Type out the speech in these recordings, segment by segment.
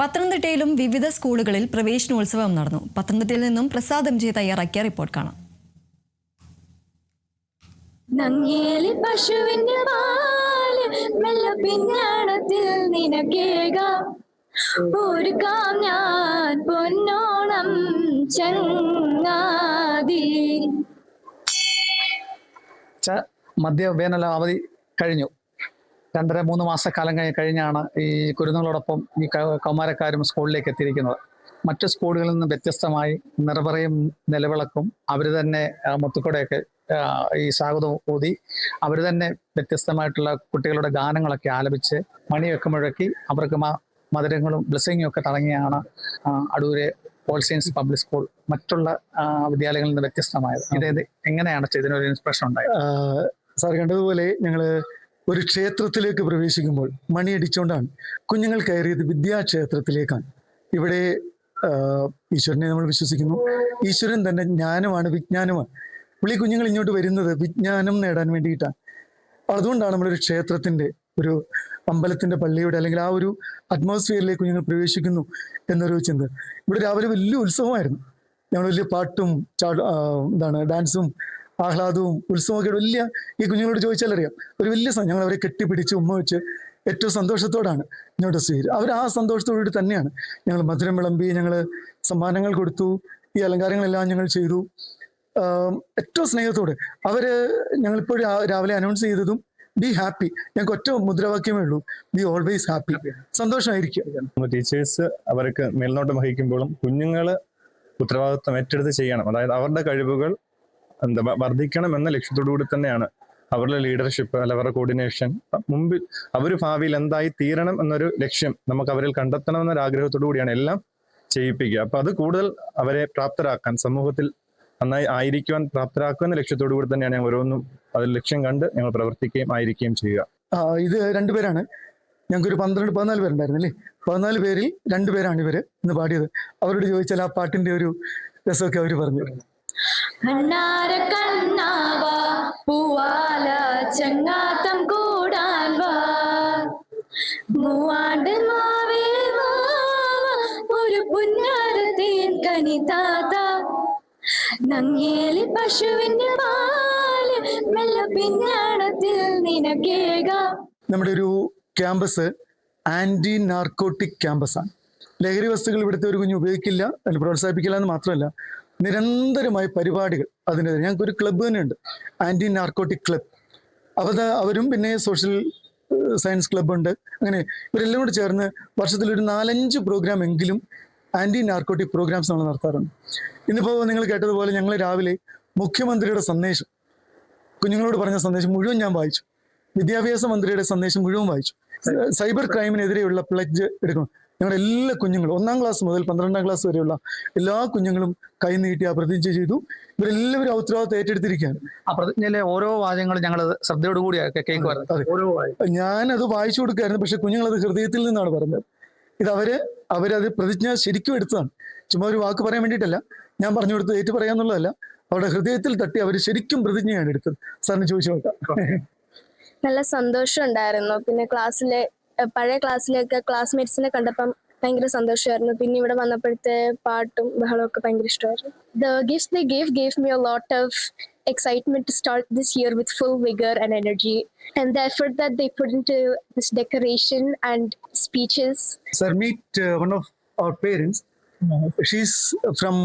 പത്തനംതിട്ടയിലും വിവിധ സ്കൂളുകളിൽ പ്രവേശനോത്സവം നടന്നു. പത്തനംതിട്ടയിൽ നിന്നും പ്രസാദ് എം ജെ തയ്യാറാക്കിയ റിപ്പോർട്ട് കാണാം. നങ്ങേലി പശുവിന്റെ പാല് മെല്ല പിഞ്ഞാണത്തിൽ നിനക്കേകാം ഒരുക്കാം ഞാൻ പൊന്നോണം ചങ്ങാതി. മധ്യ വേനൽ അവധി കഴിഞ്ഞു. 2.5-3 മാസക്കാലം കഴിഞ്ഞാണ് ഈ കുരുന്നുകളോടൊപ്പം ഈ കൗമാരക്കാരും സ്കൂളിലേക്ക് എത്തിയിരിക്കുന്നത്. മറ്റു സ്കൂളുകളിൽ നിന്ന് വ്യത്യസ്തമായി നിറപറയും നിലവിളക്കും അവർ തന്നെ മുത്തുക്കുടയൊക്കെ ഈ സ്വാഗതം ഊതി അവർ തന്നെ വ്യത്യസ്തമായിട്ടുള്ള കുട്ടികളുടെ ഗാനങ്ങളൊക്കെ ആലപിച്ച് മണിയൊക്കെ മുഴക്കി അവർക്ക് മധുരങ്ങളും ബ്ലെസ്സിങ്ങും ഒക്കെ തുടങ്ങിയാണ് അടൂരെ ഓൾ സെയിൻസ് പബ്ലിക് സ്കൂൾ മറ്റുള്ള വിദ്യാലയങ്ങളിൽ നിന്ന് വ്യത്യസ്തമായത്. ഇതേത് എങ്ങനെയാണ് ഇതിനൊരു ഇൻസ്പിറേഷൻ ഉണ്ടായത്? സാർ കണ്ടതുപോലെ ഞങ്ങൾ ഒരു ക്ഷേത്രത്തിലേക്ക് പ്രവേശിക്കുമ്പോൾ മണിയടിച്ചുകൊണ്ടാണ് കുഞ്ഞുങ്ങൾ കയറിയത്. വിദ്യാക്ഷേത്രത്തിലേക്കാണ്. ഇവിടെ ഈശ്വരനെ നമ്മൾ വിശ്വസിക്കുന്നു. ഈശ്വരൻ തന്നെ ജ്ഞാനമാണ്, വിജ്ഞാനമാണ്. പുള്ളി കുഞ്ഞുങ്ങൾ ഇങ്ങോട്ട് വരുന്നത് വിജ്ഞാനം നേടാൻ വേണ്ടിയിട്ടാണ്. അതുകൊണ്ടാണ് നമ്മളൊരു ക്ഷേത്രത്തിന്റെ, ഒരു അമ്പലത്തിന്റെ, പള്ളിയുടെ അല്ലെങ്കിൽ ആ ഒരു അറ്റ്മോസ്ഫിയറിലേക്ക് കുഞ്ഞുങ്ങൾ പ്രവേശിക്കുന്നു എന്നൊരു ചിന്ത. ഇവിടെ രാവിലെ വലിയ ഉത്സവമായിരുന്നു. ഞങ്ങൾ വലിയ പാട്ടും ഡാൻസും ആഹ്ലാദവും ഉത്സവമൊക്കെ വലിയ, ഈ കുഞ്ഞുങ്ങളോട് ചോദിച്ചാലറിയാം, ഒരു വലിയ ഞങ്ങൾ അവരെ കെട്ടിപ്പിടിച്ച് ഉമ്മ വെച്ച് ഏറ്റവും സന്തോഷത്തോടാണ് ഇങ്ങോട്ട് സ്വീകരിച്ചത്. അവർ ആ സന്തോഷത്തോടുകൂടി തന്നെയാണ് ഞങ്ങൾ മധുരം വിളമ്പി, ഞങ്ങൾ സമ്മാനങ്ങൾ കൊടുത്തു, ഈ അലങ്കാരങ്ങളെല്ലാം ഞങ്ങൾ ചെയ്തു. ഏറ്റവും സ്നേഹത്തോടെ ഞങ്ങളിപ്പോഴും രാവിലെ അനൗൺസ് ചെയ്തതും ബി ഹാപ്പി. ഞങ്ങൾക്ക് ഒറ്റ മുദ്രാവാക്യമേ ഉള്ളൂ, ബി ഓൾവേസ് ഹാപ്പി. സന്തോഷമായിരിക്കും. ടീച്ചേഴ്സ് അവർക്ക് മേൽനോട്ടം വഹിക്കുമ്പോഴും കുഞ്ഞുങ്ങൾ ഉത്തരവാദിത്വം ഏറ്റെടുത്ത് ചെയ്യണം. അതായത് അവരുടെ കഴിവുകൾ വർദ്ധിക്കണം എന്ന ലക്ഷ്യത്തോടു കൂടി തന്നെയാണ് അവരുടെ ലീഡർഷിപ്പ് അല്ല അവരുടെ കോർഡിനേഷൻ മുമ്പിൽ അവർ ഭാവിയിൽ എന്തായി തീരണം എന്നൊരു ലക്ഷ്യം നമുക്ക് അവരിൽ കണ്ടെത്തണം എന്നൊരു ആഗ്രഹത്തോടു കൂടിയാണ് എല്ലാം ചെയ്യിപ്പിക്കുക. അപ്പൊ അത് കൂടുതൽ അവരെ പ്രാപ്തരാക്കാൻ, സമൂഹത്തിൽ നന്നായി ആയിരിക്കുവാൻ പ്രാപ്തരാക്കുക എന്ന ലക്ഷ്യത്തോടു കൂടി തന്നെയാണ് ഞങ്ങൾ ഓരോന്നും അതിൽ ലക്ഷ്യം കണ്ട് ഞങ്ങൾ പ്രവർത്തിക്കുകയും ആയിരിക്കുകയും ചെയ്യുക. ഇത് 2 പേരാണ്. ഞങ്ങൾക്കൊരു 14 പേരുണ്ടായിരുന്നു അല്ലേ. 14 പേരിൽ 2 പേരാണ് ഇവര് ഇന്ന് പാടിയത്. അവരോട് ചോദിച്ചാൽ ആ പാട്ടിന്റെ ഒരു രസമൊക്കെ അവർ പറഞ്ഞു. അണ്ണാര കണ്ണാവ പൂവാല ചങ്ങാത്തം കൂടാൻ വാ, മൂവാണ്ട് മാവേൽ ഒരു പുന്നാരത്തേൻ കനി താത്ത, നങ്ങേലി പശുവിന്റെ പാല് മെല്ല പിഞ്ഞാണത്തിൽ നിനക്കേകാം. നമ്മുടെ ഒരു ക്യാമ്പസ് ആന്റി നാർക്കോട്ടിക് ക്യാമ്പസാണ്. ലഹരി വസ്തുക്കൾ ഇവിടുത്തെ ഒരു കുഞ്ഞ് ഉപയോഗിക്കില്ല, അതിൽ പ്രോത്സാഹിപ്പിക്കില്ല എന്ന് മാത്രമല്ല നിരന്തരമായ പരിപാടികൾ അതിനെതിരെ. ഞങ്ങൾക്കൊരു ക്ലബ്ബ് തന്നെയുണ്ട്, ആന്റി നാർക്കോട്ടിക് ക്ലബ്. അവരും പിന്നെ സോഷ്യൽ സയൻസ് ക്ലബ്ബുണ്ട്. അങ്ങനെ ഇവരെല്ലാം കൂടി ചേർന്ന് വർഷത്തിൽ ഒരു 4-5 പ്രോഗ്രാം എങ്കിലും ആന്റി നാർക്കോട്ടിക് പ്രോഗ്രാംസ് നമ്മൾ നടത്താറുണ്ട്. ഇന്നിപ്പോൾ നിങ്ങൾ കേട്ടതുപോലെ ഞങ്ങൾ രാവിലെ മുഖ്യമന്ത്രിയുടെ സന്ദേശം, കുഞ്ഞുങ്ങളോട് പറഞ്ഞ സന്ദേശം മുഴുവൻ ഞാൻ വായിച്ചു. വിദ്യാഭ്യാസ മന്ത്രിയുടെ സന്ദേശം മുഴുവൻ വായിച്ചു. സൈബർ ക്രൈമിനെതിരെയുള്ള പ്ലഡ്ജ് എടുക്കണം. ഞങ്ങളുടെ എല്ലാ കുഞ്ഞുങ്ങളും 1-ാം ക്ലാസ് മുതൽ 12-ാം ക്ലാസ് വരെയുള്ള എല്ലാ കുഞ്ഞുങ്ങളും കൈനീട്ടി ആ പ്രതിജ്ഞ ചെയ്തു. ഇവരെല്ലാവരും ഉത്തരവാദിത്വം ഏറ്റെടുത്തിരിക്കുകയാണ്. ആ പ്രതിജ്ഞയിലെ ഓരോ വാചകങ്ങളും ഞങ്ങൾ ശ്രദ്ധയോടുകൂടി കേൾക്കുമായിരുന്നു. ഞാനത് വായിച്ചു കൊടുക്കായിരുന്നു, പക്ഷെ കുഞ്ഞുങ്ങളത് ഹൃദയത്തിൽ നിന്നാണ് പറഞ്ഞത്. ഇത് അവരത് പ്രതിജ്ഞ ശരിക്കും എടുത്തതാണ്. ചുമ്മാ ഒരു വാക്ക് പറയാൻ വേണ്ടിയിട്ടല്ല, ഞാൻ പറഞ്ഞു കൊടുത്തത് ഏറ്റു പറയാന്നുള്ളതല്ല, അവരുടെ ഹൃദയത്തിൽ തട്ടി അവർ ശരിക്കും പ്രതിജ്ഞയാണ് എടുത്തത്. സാറിന് ചോദിച്ചു നോക്കാം. നല്ല സന്തോഷം ഉണ്ടായിരുന്നു. പിന്നെ പഴയ ക്ലാസ്സിലൊക്കെ ക്ലാസ്മേറ്റ്സിനെ കണ്ടപ്പം ഭയങ്കര സന്തോഷമായിരുന്നു. പിന്നെ ഇവിടെ വന്നപ്പോഴത്തെ പാട്ടും ബഹളവും ഒക്കെ ഭയങ്കര ഇഷ്ടമായിരുന്നു. The gifts they gave me a lot of excitement to start this year with full vigor and energy, and the effort that they put into this decoration and speeches. Sir, meet one of our parents. She's from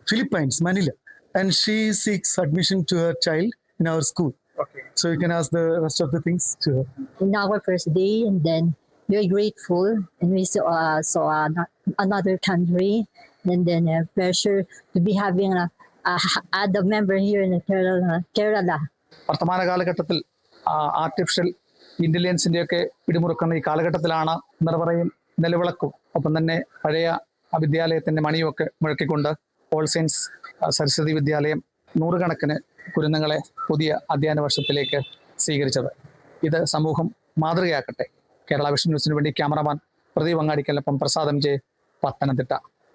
Philippines, Manila, and she seeks admission to her child in our school. Okay. So you can ask the rest of the things to her. In our first day, and then very grateful, and we saw another country, and then a pleasure to be having a member here in Kerala. വർത്തമാന കാലഘട്ടത്തിൽ artificial ഇന്റലിജൻസിന്റെയൊക്കെ പിടിമുറുക്കുന്ന ഈ കാലഘട്ടത്തിലാണ് നിറപറയും നിലവിളക്കും ഒപ്പം തന്നെ പഴയ വിദ്യാലയത്തിന്റെ മണിയുമൊക്കെ മുഴക്കിക്കൊണ്ട് all saints Saraswati വിദ്യാലയം 100 കണക്കിന് കുരുന്നുകളെ പുതിയ അധ്യയന വർഷത്തിലേക്ക് സ്വീകരിച്ചത്. ഇത് സമൂഹം മാതൃകയാക്കട്ടെ. കേരള വിഷൻ ന്യൂസിന് വേണ്ടി ക്യാമറമാൻ പ്രദീപ് അങ്ങാടിക്കലിനൊപ്പം പ്രസാദ് എം ജെ, പത്തനംതിട്ട.